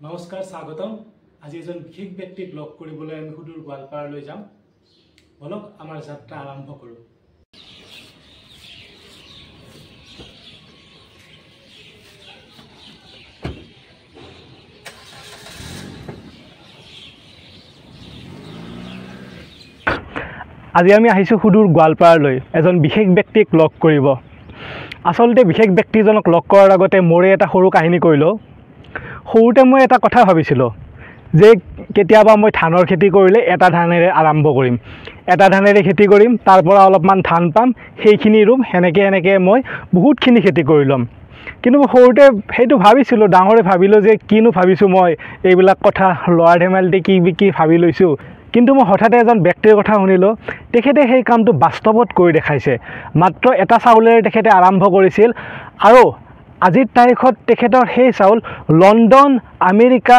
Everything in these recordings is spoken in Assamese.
নমস্কাৰ স্বাগতম আজি এজন বিশেষ ব্যক্তিক লগ কৰিবলৈ আমি সুদূৰ গোৱালপাৰালৈ যাম বলক আমাৰ যাত্ৰা আৰম্ভ কৰোঁ আজি আমি আহিছো সুদূৰ গোৱালপাৰালৈ এজন বিশেষ ব্যক্তিক লগ কৰিব আসলতে বিশেষ ব্যক্তিজনক লগ কৰাৰ আগতে মোৰে এটা সৰু কাহিনী কৈলো সৰুতে মই এটা কথা ভাবিছিলোঁ যে কেতিয়াবা মই ধানৰ খেতি কৰিলে এটা ধানেৰে আৰম্ভ কৰিম এটা ধানেৰে খেতি কৰিম তাৰ পৰা অলপমান ধান পাম সেইখিনি ৰুম হেনেকে মই বহুতখিনি খেতি কৰি ল'ম কিন্তু সৰুতে সেইটো ভাবিছিলোঁ ডাঙৰে ভাবিলোঁ যে কিনো ভাবিছোঁ মই এইবিলাক কথা লৱাৰ ধেমালিতে কি ভাবি লৈছোঁ কিন্তু মই হঠাতে এজন ব্যক্তিৰ কথা শুনিলোঁ তেখেতে সেই কামটো বাস্তৱত কৰি দেখাইছে মাত্ৰ এটা চাউলেৰে তেখেতে আৰম্ভ কৰিছিল আৰু আজিৰ তাৰিখত তেখেতৰ সেই চাউল লণ্ডন আমেৰিকা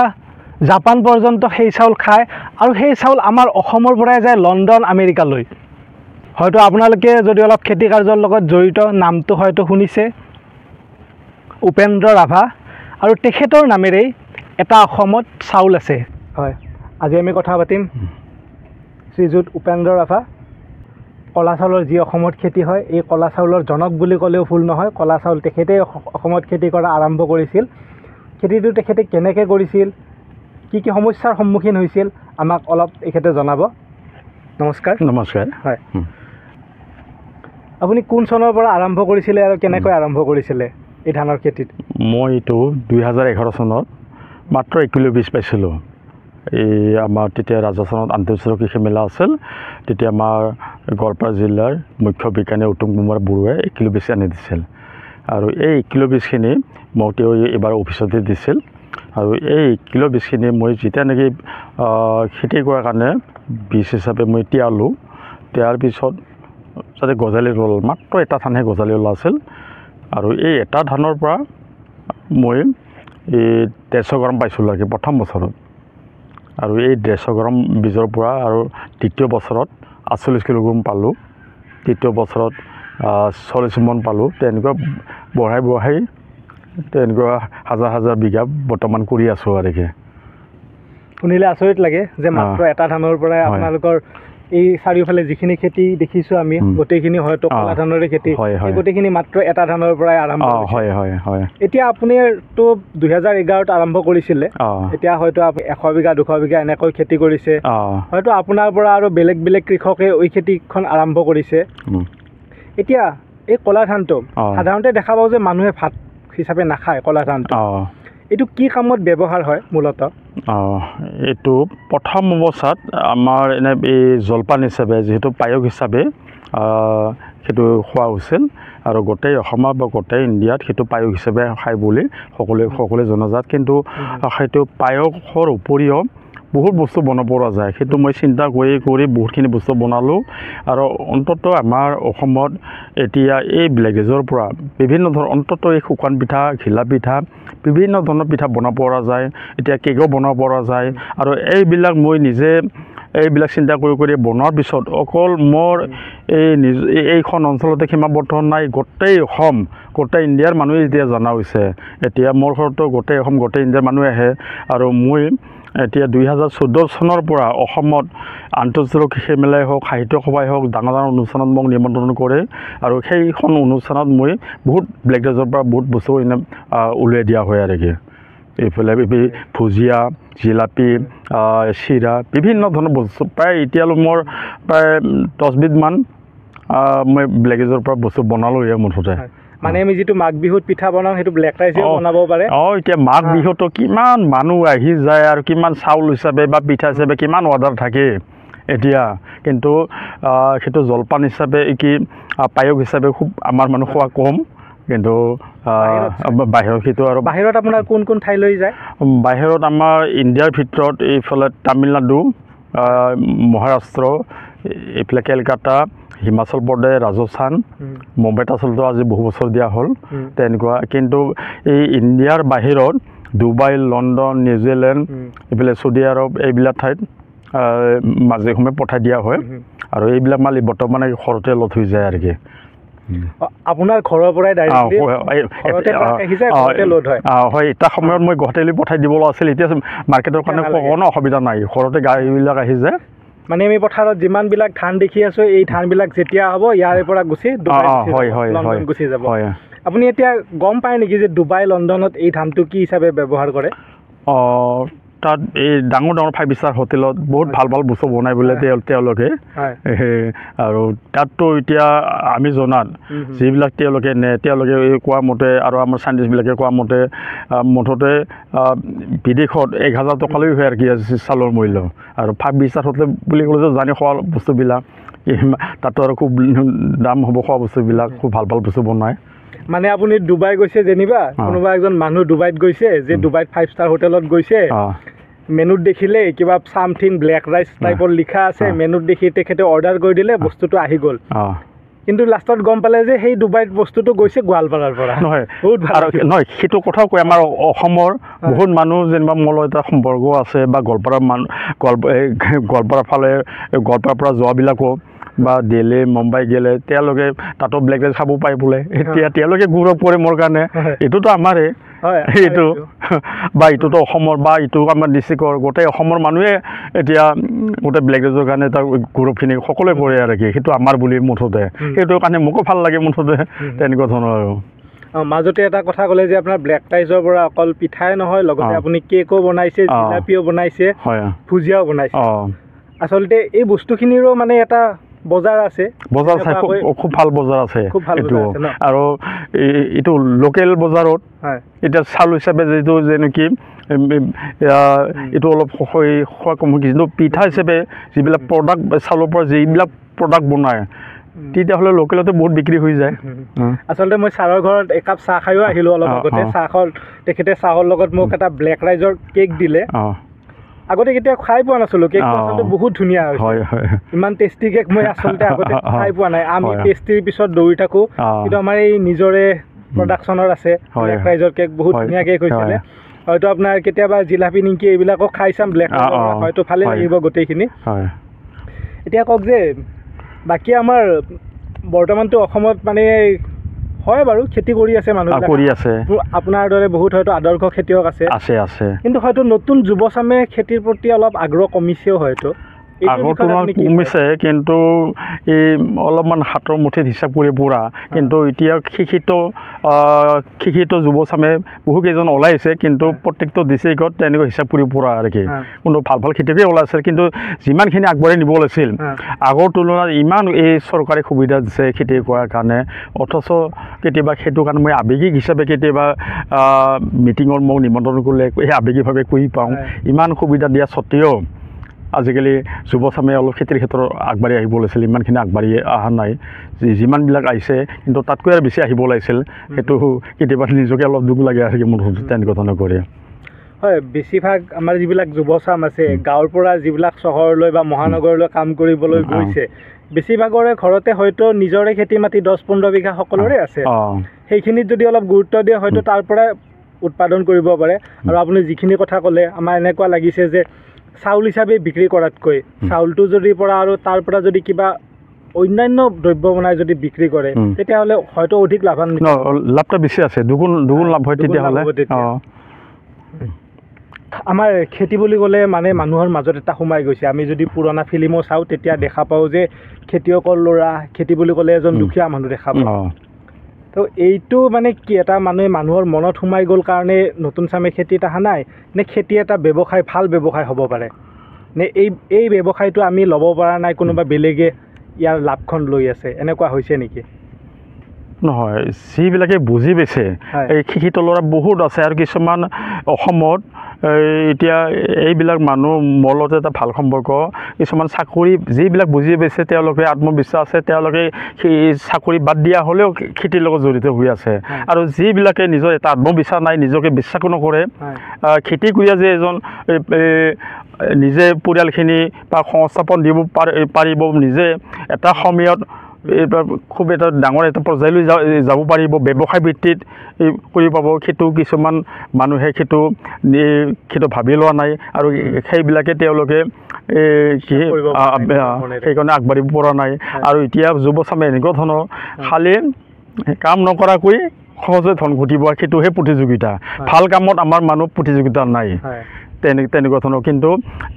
জাপান পৰ্যন্ত সেই চাউল খায় আৰু সেই চাউল আমাৰ অসমৰ পৰাই যায় লণ্ডন আমেৰিকালৈ হয়তো আপোনালোকে যদি অলপ খেতি কাৰ্যৰ লগত জড়িত নামটো হয়তো শুনিছে উপেন্দ্ৰ ৰাভা আৰু তেখেতৰ নামেৰেই এটা অসমত চাউল আছে হয় আজি আমি কথা পাতিম শ্ৰীযুত উপেন্দ্ৰ ৰাভা কলা চাউলৰ যি অসমত খেতি হয় এই কলা চাউলৰ জনক বুলি ক'লেও ভুল নহয় কলা চাউল তেখেতে অসমত খেতি কৰা আৰম্ভ কৰিছিল খেতিটো তেখেতে কেনেকৈ কৰিছিল কি সমস্যাৰ সন্মুখীন হৈছিল আমাক অলপ এখেতে জনাব নমস্কাৰ নমস্কাৰ হয় আপুনি কোন চনৰ পৰা আৰম্ভ কৰিছিলে আৰু কেনেকৈ আৰম্ভ কৰিছিলে এই ধানৰ খেতিত মই এইটো 2011 চনত মাত্ৰ 1 কিলো বীজ পাইছিলোঁ এই আমাৰ তেতিয়া ৰাজস্থানত আন্তঃৰাষ্ট্ৰীয় কৃষি মেলা আছিল তেতিয়া আমাৰ গোৱালপাৰা জিলাৰ মুখ্য বিজ্ঞানী উত্তম কুমাৰ বৰুৱাই 1 কিলো বীজ আনি দিছিল আৰু এই 1 কিলো বীজখিনি মোক তেওঁ এবাৰ অফিচতে দিছিল আৰু এই 1 কিলো বীজখিনি মই যেতিয়া নেকি খেতি কৰাৰ কাৰণে বীজ হিচাপে মই তিয়ালোঁ দিয়াৰ পিছত যাতে গজালি ওলাল মাত্ৰ এটা ধানহে গজালি ওলাইছিল আৰু এই এটা ধানৰ পৰা মই এই 150 গ্ৰাম পাইছিলোঁ আৰু প্ৰথম বছৰত আৰু এই 150 গ্ৰাম বীজৰ পৰা আৰু দ্বিতীয় বছৰত 48 কিলোগ্ৰাম পালোঁ তৃতীয় বছৰত 40 মন পালোঁ তেনেকুৱা বঢ়াই তেনেকুৱা হাজাৰ বিঘা বৰ্তমান কৰি আছোঁ আৰু কি শুনিলে আচৰিত লাগে যে মাত্ৰ এটা ধানৰ পৰাই আপোনালোকৰ এই চাৰিওফালে যিখিনি খেতি দেখিছোঁ আমি গোটেইখিনি হয়তো কলা ধানৰে খেতি এই গোটেইখিনি মাত্ৰ এটা ধানৰ পৰাই আৰম্ভ হয় এতিয়া আপুনিতো 2011ত আৰম্ভ কৰিছিলে এতিয়া হয়তো 100 বিঘা 200 বিঘা এনেকৈ খেতি কৰিছে হয়তো আপোনাৰ পৰা আৰু বেলেগ কৃষকে এই খেতিখন আৰম্ভ কৰিছে এতিয়া এই কলা ধানটো সাধাৰণতে দেখা পাওঁ যে মানুহে ভাত হিচাপে নাখায় কলা ধানটো এইটো কি কামত ব্যৱহাৰ হয় মূলতঃ এইটো প্ৰথম অৱস্থাত আমাৰ এনে এই জলপান হিচাপে যেহেতু পায়স হিচাপে সেইটো খোৱা হৈছিল আৰু গোটেই অসমত বা গোটেই ইণ্ডিয়াত সেইটো পায়স হিচাপে খায় বুলি সকলোৱে জনাজাত কিন্তু সেইটো পায়সৰ উপৰিও বহুত বস্তু বনাব পৰা যায় সেইটো মই চিন্তা কৰি বহুতখিনি বস্তু বনালোঁ আৰু অন্ততঃ আমাৰ অসমত এতিয়া এই ব্লেগেজৰ পৰা বিভিন্ন ধৰণৰ অন্ততঃ এই শুকান পিঠা ঘিলা পিঠা বিভিন্ন ধৰণৰ পিঠা বনাব পৰা যায় এতিয়া কেকো বনাব পৰা যায় আৰু এইবিলাক মই নিজে এইবিলাক চিন্তা কৰি বনোৱাৰ পিছত অকল মোৰ এইখন অঞ্চলতে সীমাবদ্ধ নাই গোটেই অসম গোটেই ইণ্ডিয়াৰ মানুহে এতিয়া জনা হৈছে এতিয়া মোৰ ঘৰতো গোটেই অসম গোটেই ইণ্ডিয়াৰ মানুহ আহে আৰু মই এতিয়া 2014 চনৰ পৰা অসমত আন্তঃৰাষ্ট্ৰীয় কৃষি মেলাই হওক সাহিত্য সভাই হওক ডাঙৰ অনুষ্ঠানত মোক নিমন্ত্ৰণ কৰে আৰু সেইখন অনুষ্ঠানত মই বহুত ব্লেগেজৰ পৰা বহুত বস্তু উলিয়াই দিয়া হয় আৰু কি এইফালে ভুজিয়া জিলাপি চিৰা বিভিন্ন ধৰণৰ বস্তু প্ৰায় এতিয়ালৈ মোৰ প্ৰায় 10 বিধমান মই ব্লেগেজৰ পৰা বস্তু বনালোঁ মুঠতে মানে আমি যেটো মাঘ বিহুত পিঠা বনাও হেতু ব্লেক ৰাইসে বনাব পাৰে এতিয়া মাঘ বিহুতো কিমান মানুহ আহি যায় আৰু কিমান চাউল হিচাপে বা পিঠা হিচাপে কিমান অৰ্ডাৰ থাকে এতিয়া কিন্তু হেতু জলপান হিচাপে কি পায়স হিচাপে খুব আমাৰ মানুহ খোৱা কম কিন্তু বাহিৰত হেতু আৰু বাহিৰত আপোনাৰ কোন ঠাই লৈ যায় বাহিৰত আমাৰ ইণ্ডিয়াৰ ভিতৰত এইফালে তামিলনাডু মহাৰাষ্ট্ৰ এইফালে কলকাতা হিমাচল প্ৰদেশ ৰাজস্থান মুম্বাইত আচলতে আজি বহু বছৰ দিয়া হ'ল তেনেকুৱা কিন্তু এই ইণ্ডিয়াৰ বাহিৰত ডুবাই লণ্ডন নিউজিলেণ্ড এইফালে চৌদি আৰব এইবিলাক ঠাইত মাজে সময়ে পঠাই দিয়া হয় আৰু এইবিলাক মাল বৰ্তমানে ঘৰতে লত হৈ যায় আৰু কি আপোনাৰ ঘৰৰ পৰাই ডাইৰেক্টলি ঘৰতে ট্ৰাক আহি যায়, ঘৰতে লোড হয়। হয়, এটা সময়ত মই গুৱাহাটীলৈ পঠাই দিবলৈ আছিল, এতিয়া মাৰ্কেটৰ কাৰণে কোনো অসুবিধা নাই, ঘৰতে গাড়ীবিলাক আহি যায়। মানে আমি পথাৰত যিমানবিলাক ধান দেখি আছোঁ, এই ধানবিলাক যেতিয়া হ'ব ইয়াৰে পৰা গুচি লণ্ডন গুচি যাব। আপুনি এতিয়া গম পায় নেকি যে ডুবাই লণ্ডনত এই ধানটো কি হিচাপে ব্যৱহাৰ কৰে? তাত এই ডাঙৰ ডাঙৰ 5 ষ্টাৰ হোটেলত বহুত ভাল ভাল বস্তু বনাই বোলে তেওঁলোকে। আৰু তাততো এতিয়া আমি জনাত যিবিলাক তেওঁলোকে কোৱা মতে আৰু আমাৰ চাইণ্টিষ্টবিলাকে কোৱা মতে মুঠতে বিদেশত 1000 টকালৈ হয় আৰু কি চাউলৰ মূল্য। আৰু 5 ষ্টাৰ হোটেল বুলি ক'লে জানি খোৱা বস্তুবিলাক তাতো আৰু খুব দাম হ'ব খোৱা বস্তুবিলাক, খুব ভাল ভাল বস্তু বনায়। মানে আপুনি ডুবাই গৈছে যেনিবা, কোনোবা এজন মানুহ ডুবাইত গৈছে, যে ডুবাইত 5 ষ্টাৰ হোটেলত গৈছে, মেনুত দেখিলে কিবা সামথিং ব্লেক ৰাইচ টাইপৰ লিখা আছে, মেনুত দেখি তেখেতে অৰ্ডাৰ কৰি দিলে, বস্তুটো আহি গ'ল। কিন্তু লাষ্টত গম পালে যে সেই ডুবাইত বস্তুটো গৈছে গোৱালপাৰাৰ পৰা। নহয়, নহয়, সেইটো কথাও কয় আমাৰ অসমৰ বহুত মানুহ যেনিবা মোৰ এটা সম্পৰ্ক আছে বা গোৱালপাৰাৰ ফালে গোৱালপাৰাৰ পৰা যোৱাবিলাকো বা দিল্লী মুম্বাই গেলে তেওঁলোকে তাতো ব্লেক ৰাইচ খাব পায় বোলে। এতিয়া তেওঁলোকে গৌৰৱ কৰে মোৰ কাৰণে, এইটোতো আমাৰে এইটো বা এইটোতো অসমৰ বা এইটো আমাৰ ডিষ্ট্ৰিক্টৰ গোটেই অসমৰ মানুহে এতিয়া গোটেই ব্লেক ৰাইচৰ কাৰণে তাৰ গৌৰৱখিনি সকলোৱে কৰে আৰু কি, সেইটো আমাৰ বুলি মুঠতে, সেইটো কাৰণে মোকো ভাল লাগে মুঠতে, তেনেকুৱা ধৰণৰ আৰু। মাজতে এটা কথা ক'লে যে আপোনাৰ ব্লেক ৰাইচৰ পৰা অকল পিঠাই নহয়, লগতে আপুনি কেকো বনাইছে, জিলাপিও বনাইছে, ভুজিয়াও বনাইছে। আচলতে এই বস্তুখিনিৰো মানে এটা বজাৰ আছে, খুব ভাল বজাৰ আছে এইটো। আৰু এইটো লোকেল বজাৰত এতিয়া চাউল হিচাপে যিটো যে নেকি এইটো অলপ খোৱা কম, কিন্তু পিঠা হিচাপে যিবিলাক প্ৰডাক্ট চাউলৰ পৰা যিবিলাক প্ৰডাক্ট বনায় তেতিয়াহ'লে লোকেলতে বহুত বিক্ৰী হৈ যায়। আচলতে মই ছাৰৰ ঘৰত একাপ চাহ খায়ো আহিলোঁ অলপ আগতে। তেখেতে চাহৰ লগত মোক এটা ব্লেক ৰাইচৰ কেক দিলে। আগতে কেতিয়া খাই পোৱা নাছিলোঁ, কেকটো আচলতে বহুত ধুনীয়া হৈছে, ইমান টেষ্টি কেক মই আচলতে আগতে খাই পোৱা নাই। আমি পেষ্ট্ৰিৰ পিছত দৌৰি থাকোঁ, কিন্তু আমাৰ এই নিজৰে প্ৰডাকশ্যনৰ আছে ব্লেক ৰাইচৰ কেক, বহুত ধুনীয়া কেক হৈছিলে। হয়তো আপোনাৰ কেতিয়াবা জিলাপি নিমকি এইবিলাকো খাই চাম ব্লেক ৰাইচৰ, হয়তো ভালেই লাগিব গোটেইখিনি। এতিয়া কওক যে বাকী আমাৰ বৰ্তমানতো অসমত মানে হয় বাৰু খেতি কৰি আছে মানুহ কৰি আছে, আপোনাৰ দৰে বহুত হয়তো আদৰ্শ খেতিয়ক আছে, কিন্তু হয়তো নতুন যুৱচামে খেতিৰ প্ৰতি অলপ আগ্ৰহ কমিছেও হয়তো। আগৰ তুলনাত কমিছে, কিন্তু এই অলপমান হাতৰ মুঠিত হিচাপ কৰি পুৰা, কিন্তু এতিয়া শিক্ষিত যুৱচামে বহুকেইজন ওলাইছে, কিন্তু প্ৰত্যেকটো ডিষ্ট্ৰিক্টত তেনেকৈ হিচাপ কৰি পুৰা আৰু কি, কিন্তু ভাল ভাল খেতিয়কে ওলাইছে। কিন্তু যিমানখিনি আগবাঢ়ি নিব লাগিছিল আগৰ তুলনাত ইমান এই চৰকাৰে সুবিধা দিছে খেতি কৰাৰ কাৰণে, অথচ কেতিয়াবা সেইটো কাৰণে মই আৱেগিক হিচাপে কেতিয়াবা মিটিঙত মোক নিমন্ত্ৰণ কৰিলে সেই আৱেগিকভাৱে কৰি পাওঁ। ইমান সুবিধা দিয়া স্বত্তেও আজিকালি যুৱচামে অলপ খেতিৰ ক্ষেত্ৰত আগবাঢ়ি আহিব লাগিছিল, ইমানখিনি আগবাঢ়ি অহা নাই। যিমানবিলাক আহিছে কিন্তু তাতকৈ আৰু বেছি আহিব লাগিছিল, সেইটো কেতিয়াবা নিজকে অলপ দুখ লাগে আৰু মোৰ তেনেকুৱা ধৰণৰ কৰে। হয়, বেছিভাগ আমাৰ যিবিলাক যুৱচাম আছে গাঁৱৰ পৰা যিবিলাক চহৰলৈ বা মহানগৰলৈ কাম কৰিবলৈ গৈছে, বেছিভাগৰে ঘৰতে হয়তো নিজৰে খেতি মাটি 10-15 বিঘা সকলোৰে আছে। সেইখিনিত যদি অলপ গুৰুত্ব দিয়ে হয়তো তাৰ পৰাই উৎপাদন কৰিব পাৰে। আৰু আপুনি যিখিনি কথা ক'লে, আমাৰ এনেকুৱা লাগিছে যে চাউল হিচাপে বিক্ৰী কৰাতকৈ চাউলটো যদি পৰা আৰু তাৰ পৰা যদি কিবা অন্যান্য দ্ৰব্য বনাই যদি বিক্ৰী কৰে, তেতিয়াহ'লে হয়তো অধিক লাভটা বেছি আছে, দুগুণ লাভ হয় তেতিয়াহ'লে। আমাৰ খেতি বুলি ক'লে মানে মানুহৰ মাজত এটা সোমাই গৈছে। আমি যদি পুৰণা ফিল্মো চাওঁ তেতিয়া দেখা পাওঁ যে খেতিয়কৰ ল'ৰা, খেতি বুলি ক'লে এজন দুখীয়া মানুহ দেখা পাওঁ। তো এইটো মানে কি, এটা মানুহৰ মনত সোমাই গ'ল কাৰণে নতুন চামে খেতিত অহা নাই, নে খেতি এটা ব্যৱসায়, ভাল ব্যৱসায় হ'ব পাৰে, নে এই ব্যৱসায়টো আমি ল'ব পৰা নাই, কোনোবা বেলেগে ইয়াৰ লাভখন লৈ আছে, এনেকুৱা হৈছে নেকি? নহয়, যিবিলাকে বুজি পাইছে, এই শিক্ষিত ল'ৰা বহুত আছে। আৰু কিছুমান অসমত এতিয়া এইবিলাক মানুহ মোৰ লগত এটা ভাল সম্পৰ্ক, কিছুমান চাকৰি যিবিলাক বুজি পাইছে তেওঁলোকে আত্মবিশ্বাস আছে, তেওঁলোকে সেই চাকৰি বাদ দিয়া হ'লেও খেতিৰ লগত জড়িত হৈ আছে। আৰু যিবিলাকে নিজৰ এটা আত্মবিশ্বাস নাই, নিজকে বিশ্বাসো নকৰে, খেতি কৰিয়ে যে এজন নিজে পৰিয়ালখিনি বা সংস্থাপন দিব পাৰিব, নিজে এটা সময়ত এইবাৰ খুব এটা ডাঙৰ এটা পৰ্যায়লৈ যাব পাৰিব ব্যৱসায় ভিত্তিত কৰিব পাব সেইটো কিছুমান মানুহে সেইটো ভাবি লোৱা নাই আৰু সেইবিলাকে তেওঁলোকে সেইকাৰণে আগবাঢ়িব পৰা নাই আৰু এতিয়া যুৱচামে এনেকুৱা ধৰণৰ খালি কাম নকৰাকৈ সহজে ধন ঘটিব সেইটোহে প্ৰতিযোগিতা ভাল কামত আমাৰ মানুহ প্ৰতিযোগিতা নাই তেনেকুৱা ধৰণৰ কিন্তু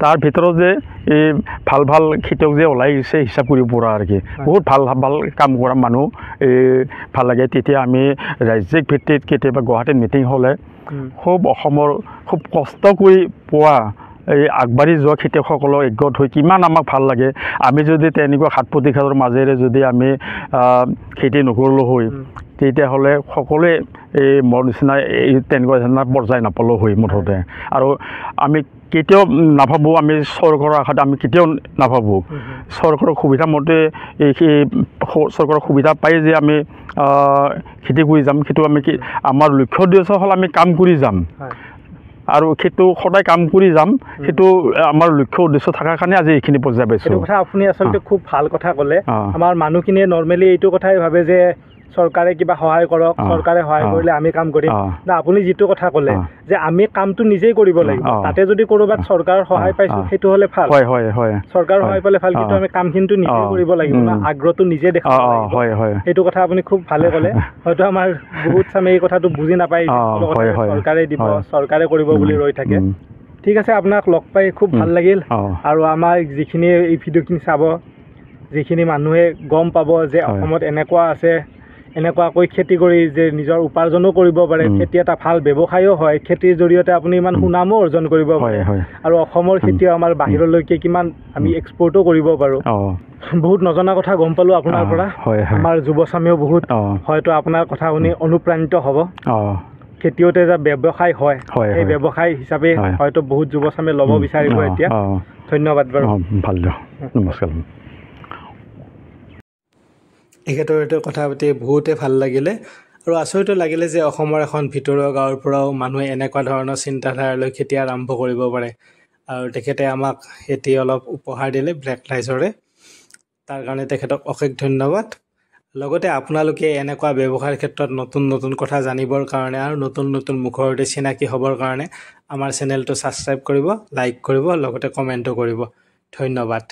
তাৰ ভিতৰত যে এই ভাল ভাল খেতিয়ক যে ওলাই গৈছে হিচাপ কৰিব পৰা আৰু কি বহুত ভাল ভাল কাম কৰা মানুহ ভাল লাগে তেতিয়া আমি ৰাজ্যিক ভিত্তিত কেতিয়াবা গুৱাহাটীত মিটিং হ'লে খুব অসমৰ খুব কষ্ট কৰি পোৱা এই আগবাঢ়ি যোৱা খেতিয়কসকলৰ একগোট হৈ কিমান আমাক ভাল লাগে আমি যদি তেনেকুৱা হাত প্ৰতিঘাতৰ মাজেৰে যদি আমি খেতি নকৰিলোঁ হয় তেতিয়াহ'লে সকলোৱে এই মোৰ নিচিনা এই তেনেকুৱা ধৰণৰ পৰ্যায় নাপালোঁ হয় মুঠতে আৰু আমি কেতিয়াও নাভাবোঁ আমি চৰকাৰৰ আশাত আমি কেতিয়াও নাভাবোঁ চৰকাৰৰ সুবিধা মতে এই চৰকাৰৰ সুবিধা পাই যে আমি খেতি কৰি যাম সেইটো আমি আমাৰ লক্ষ্য উদ্দেশ্য হ'ল আমি কাম কৰি যাম আৰু সেইটো সদায় কাম কৰি যাম সেইটো আমাৰ লক্ষ্য উদ্দেশ্য থকাৰ কাৰণে আজি এইখিনি পৰ্যায় পাইছোঁ এইটো কথা আপুনি আচলতে খুব ভাল কথা ক'লে আমাৰ মানুহখিনিয়ে নৰ্মেলি এইটো কথাই ভাবে যে চৰকাৰে কিবা সহায় কৰক চৰকাৰে সহায় কৰিলে আমি কাম কৰিম না আপুনি যিটো কথা ক'লে যে আমি কামটো নিজেই কৰিব লাগিব তাতে যদি ক'ৰবাত চৰকাৰৰ সহায় পাইছোঁ সেইটো হ'লে ভাল চৰকাৰৰ সহায় পালে ভাল কিন্তু আমি কামখিনিটো নিজে কৰিব লাগিব না আগ্ৰহটো নিজে দেখাব লাগিব সেইটো কথা আপুনি খুব ভালে ক'লে হয়তো আমাৰ বহুত চামে এই কথাটো বুজি নাপায় চৰকাৰে দিব চৰকাৰে কৰিব বুলি ৰৈ থাকে ঠিক আছে আপোনাক লগ পাই খুব ভাল লাগিল আৰু আমাৰ যিখিনি এই ভিডিঅ'খিনি চাব যিখিনি মানুহে গম পাব যে অসমত এনেকুৱা আছে এনেকুৱাকৈ খেতি কৰি যে নিজৰ উপাৰ্জনো কৰিব পাৰে খেতি এটা ভাল ব্যৱসায়ো হয় খেতিৰ জৰিয়তে আপুনি ইমান সুনামো অৰ্জন কৰিব পাৰে আৰু অসমৰ খেতিও আমাৰ বাহিৰলৈকে কিমান আমি এক্সপৰ্টো কৰিব পাৰোঁ বহুত নজনা কথা গম পালোঁ আপোনাৰ পৰা আমাৰ যুৱচামেও বহুত হয়তো আপোনাৰ কথা শুনি অনুপ্ৰাণিত হ'ব খেতিওতে যে ব্যৱসায় হয় সেই ব্যৱসায় হিচাপে হয়তো বহুত যুৱচামে ল'ব বিচাৰিব এতিয়া ধন্যবাদ বাৰু ভাল দিয়ক নমস্কাৰ এখেতৰ সৈতে কথা পাতি বহুতে ভাল লাগিলে আৰু আচৰিতো লাগিলে যে অসমৰ এখন ভিতৰুৱা গাঁৱৰ পৰাও মানুহে এনেকুৱা ধৰণৰ চিন্তাধাৰালৈ খেতি আৰম্ভ কৰিব পাৰে আৰু তেখেতে আমাক এটি অলপ উপহাৰ দিলে ব্লেক ৰাইচৰে তাৰ কাৰণে তেখেতক অশেষ ধন্যবাদ লগতে আপোনালোকে এনেকুৱা ব্যৱসায়ৰ ক্ষেত্ৰত নতুন নতুন কথা জানিবৰ কাৰণে আৰু নতুন নতুন মুখৰ সৈতে চিনাকি হ'বৰ কাৰণে আমাৰ চেনেলটো ছাবস্ক্ৰাইব কৰিব লাইক কৰিব লগতে কমেণ্টো কৰিব ধন্যবাদ